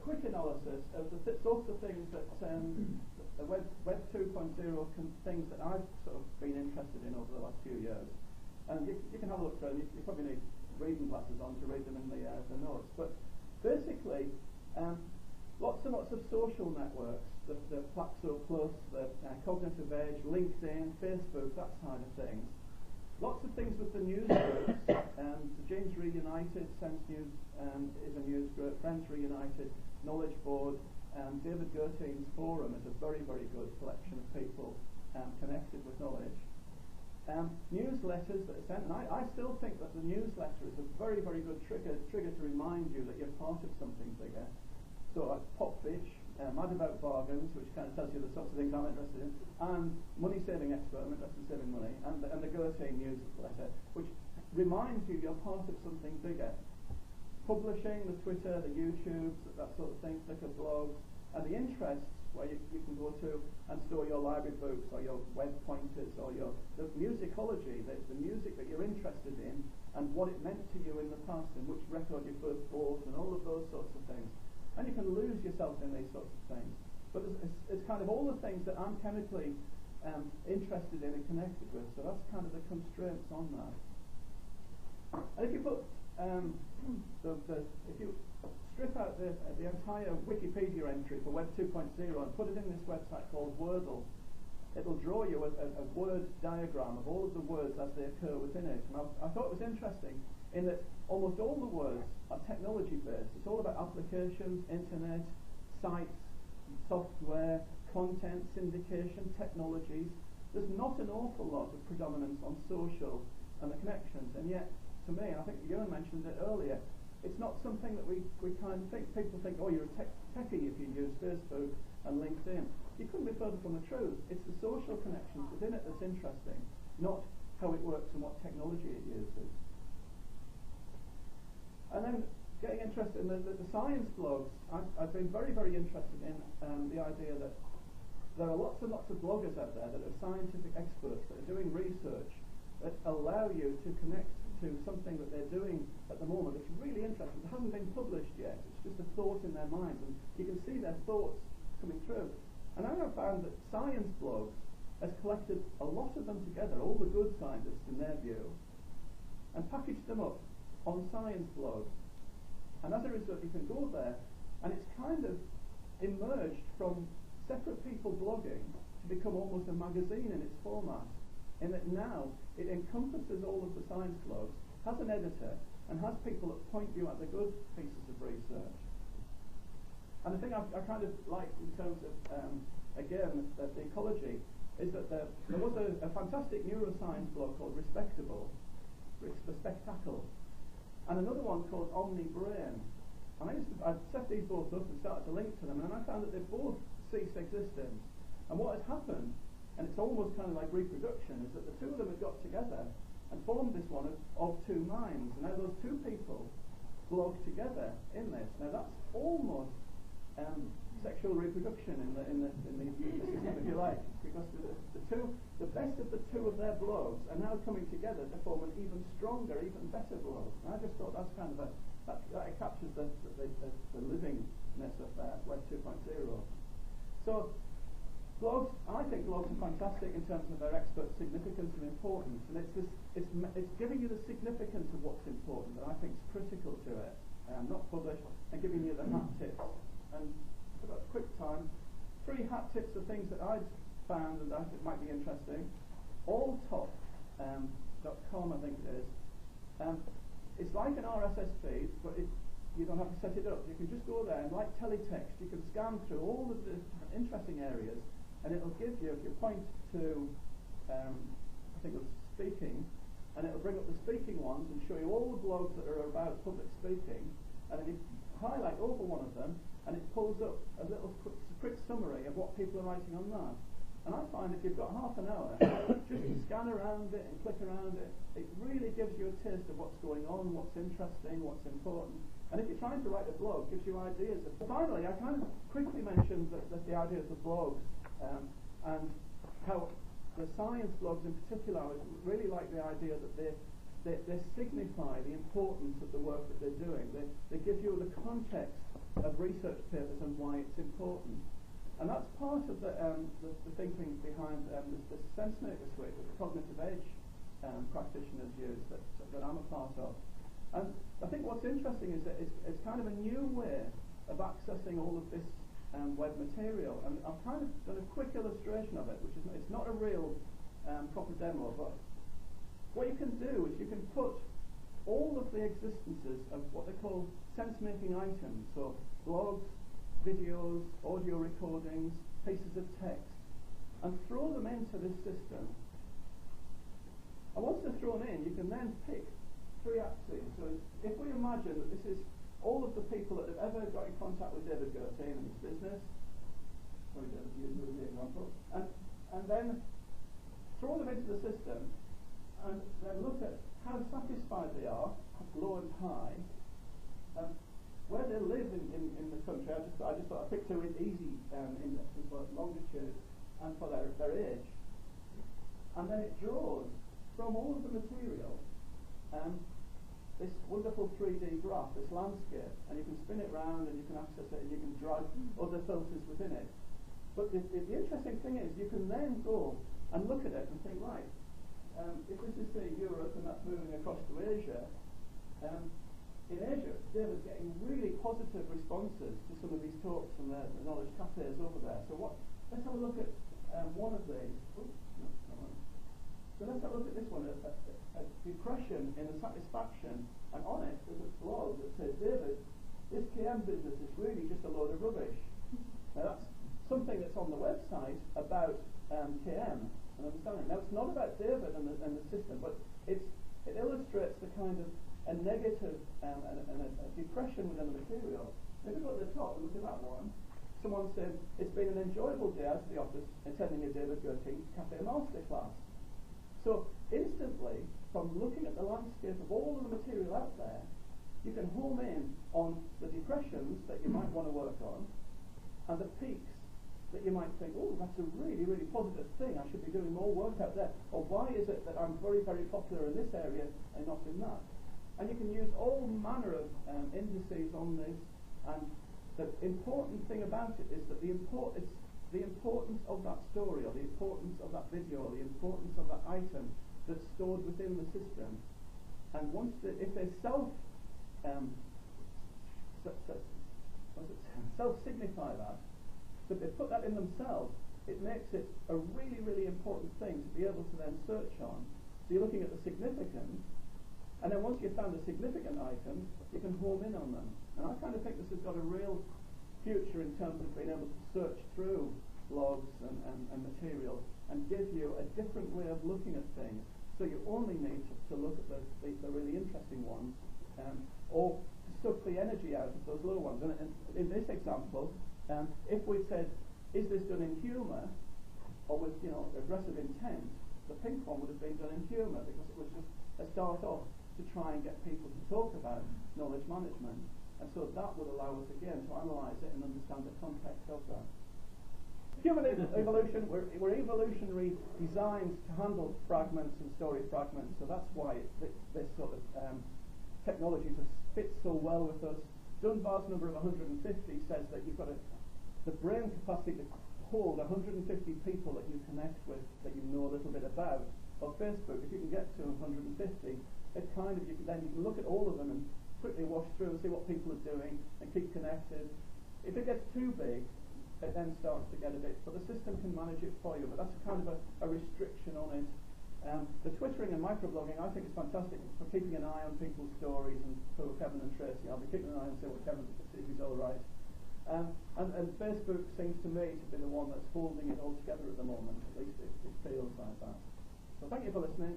quick analysis of the sorts of things that the Web 2.0 things that I've sort of been interested in over the last few years. And you can have a look through, and you probably need reading glasses on to read them in the notes. But basically, lots and lots of social networks, the Plaxo Plus, the Cognitive Edge, LinkedIn, Facebook, that side of things. Lots of things with the news groups. The James Reunited, Sense News is a news group, Friends Reunited, Knowledge Board, David Gertein's forum is a very, very good collection of people connected with knowledge. Newsletters that are sent, and I still think that the newsletter is a very, very good trigger to remind you that you're part of something bigger. So Popfish, Mad About Bargains, which kind of tells you the sorts of things I'm interested in, and Money Saving Experiment, that's in saving money, and the Gertein newsletter, which reminds you you're part of something bigger. Publishing, the Twitter, the YouTubes, that sort of thing, Flickr blogs, and the interests where you can go to and store your library books or your web pointers or the musicology, the music that you're interested in and what it meant to you in the past and which record you first bought and all of those sorts of things. And you can lose yourself in these sorts of things. But it's kind of all the things that I'm chemically interested in and connected with, so that's kind of the constraints on that. And if you put if you strip out the entire Wikipedia entry for Web 2.0 and put it in this website called Wordle, it'll draw you a word diagram of all of the words as they occur within it. And I thought it was interesting in that almost all the words are technology based. It's all about applications, internet, sites, software, content, syndication, technologies. There's not an awful lot of predominance on social and the connections, and yet to me, and I think Ewan mentioned it earlier, it's not something that we kind of think. People think, oh, you're a techie if you use Facebook and LinkedIn. You couldn't be further from the truth. It's the social connections within it that's interesting, not how it works and what technology it uses. And then getting interested in the science blogs, I've been very, very interested in the idea that there are lots and lots of bloggers out there that are scientific experts that are doing research that allow you to connect to something that they're doing at the moment that's really interesting. It hasn't been published yet. It's just a thought in their mind, and you can see their thoughts coming through. And I have found that science blogs has collected a lot of them together, all the good scientists in their view, and packaged them up on science blogs. And as a result, you can go there, and it's kind of emerged from separate people blogging to become almost a magazine in its format, in that now it encompasses all of the science blogs, has an editor, and has people that point you at the good pieces of research. And the thing I kind of like in terms of, again, the ecology, is that there was a fantastic neuroscience blog called Respectable, the Spectacle, and another one called Omni Brain. And I set these both up and started to link to them, and I found that they both ceased existence. And what had happened, and it's almost kind of like reproduction, is that the two of them had got together and formed this one of two minds. And now those two people blog together in this. Now that's almost sexual reproduction in the system, if you like, because the best of the two of their blogs are now coming together to form an even stronger, even better blog. And I just thought that's kind of that captures the livingness of Web 2.0. So blogs, I think blogs are fantastic in terms of their expert significance and importance, and it's giving you the significance of what's important that I think is critical to it, not published, and giving you the hat tips. And for about a quick time, 3 hat tips of things that I've found and I think might be interesting. Alltop.com, I think it is. It's like an RSS feed, but you don't have to set it up. You can just go there and, like teletext, you can scan through all of the interesting areas, and it'll give you, if you point to, I think it was speaking, and it'll bring up the speaking ones and show you all the blogs that are about public speaking, and then you highlight over one of them, and it pulls up a little quick summary of what people are writing on that. And I find if you've got half an hour, just to scan around it and click around it, it really gives you a taste of what's going on, what's interesting, what's important. And if you're trying to write a blog, it gives you ideas. Finally, I kind of quickly mentioned that the idea of the blogs, and how the science blogs in particular, I really like the idea that they signify the importance of the work that they're doing. They give you the context of research papers and why it's important. And that's part of the thinking behind this SenseMaker suite that the cognitive edge practitioners use that I'm a part of. And I think what's interesting is that it's kind of a new way of accessing all of this web material. And I've kind of done a quick illustration of it, which is it's not a real proper demo, but what you can do is you can put all of the existences of what they call sense-making items, so blogs, videos, audio recordings, pieces of text, and throw them into this system. And once they're thrown in, you can then pick three axes. So if we imagine that this is all of the people that have ever got in contact with David Gertain and his business, sorry David, use the example, and then throw them into the system, and then look at how satisfied they are, low and high, where they live in the country. I just thought I picked two easy indexes for longitude and for their age, and then it draws from all of the material this wonderful 3D graph, this landscape, and you can spin it round and you can access it and you can drag other filters within it. But the interesting thing is you can then go and look at it and think, right, if this is say Europe and that's moving across to Asia, in Asia David's getting really positive responses to some of these talks from the knowledge cafes over there. So let's have a look at one of these. So let's have a look at this one, a depression in the satisfaction, and on it there's a blog that says, David, this KM business is really just a load of rubbish. Now that's something that's on the website about KM and understanding. Now it's not about David and the system, but it illustrates the kind of a negative and a depression within the material. If we go to the top and look at that one, someone said, it's been an enjoyable day out of the office attending a David Gertain Cafe Masterclass. So instantly, from looking at the landscape of all of the material out there, you can home in on the depressions that you might want to work on, and the peaks that you might think, oh, that's a really, really positive thing, I should be doing more work out there. Or why is it that I'm very, very popular in this area and not in that? And you can use all manner of indices on this, and the important thing about it is that the importance of that story, or the importance of that video, or the importance of that item that's stored within the system. And if they self-signify that, but they put that in themselves, it makes it a really, really important thing to be able to then search on. So you're looking at the significance, and then once you've found the significant items, you can home in on them. And I kind of think this has got a real future in terms of being able to search through blogs and material and give you a different way of looking at things. So you only need to look at the really interesting ones, or to suck the energy out of those low ones. And in this example, if we said, is this done in humour or with aggressive intent, the pink one would have been done in humour because it was just a start off to try and get people to talk about knowledge management. And so that would allow us again to analyse it and understand the context of that. Human evolution, we're evolutionary designed to handle fragments and story fragments, so that's why this sort of technology just fits so well with us. Dunbar's number of 150 says that you've got the brain capacity to hold 150 people that you connect with, that you know a little bit about. On Facebook, if you can get to 150, it kind of you can look at all of them and quickly wash through and see what people are doing and keep connected. If it gets too big, it then starts to get a bit, but the system can manage it for you, but that's kind of a restriction on it. The twittering and microblogging I think is fantastic for keeping an eye on people's stories, and for Kevin and Tracy, I'll be keeping an eye on see what Kevin to see if he's alright. And Facebook seems to me to be the one that's holding it all together at the moment, at least it feels like that. So thank you for listening.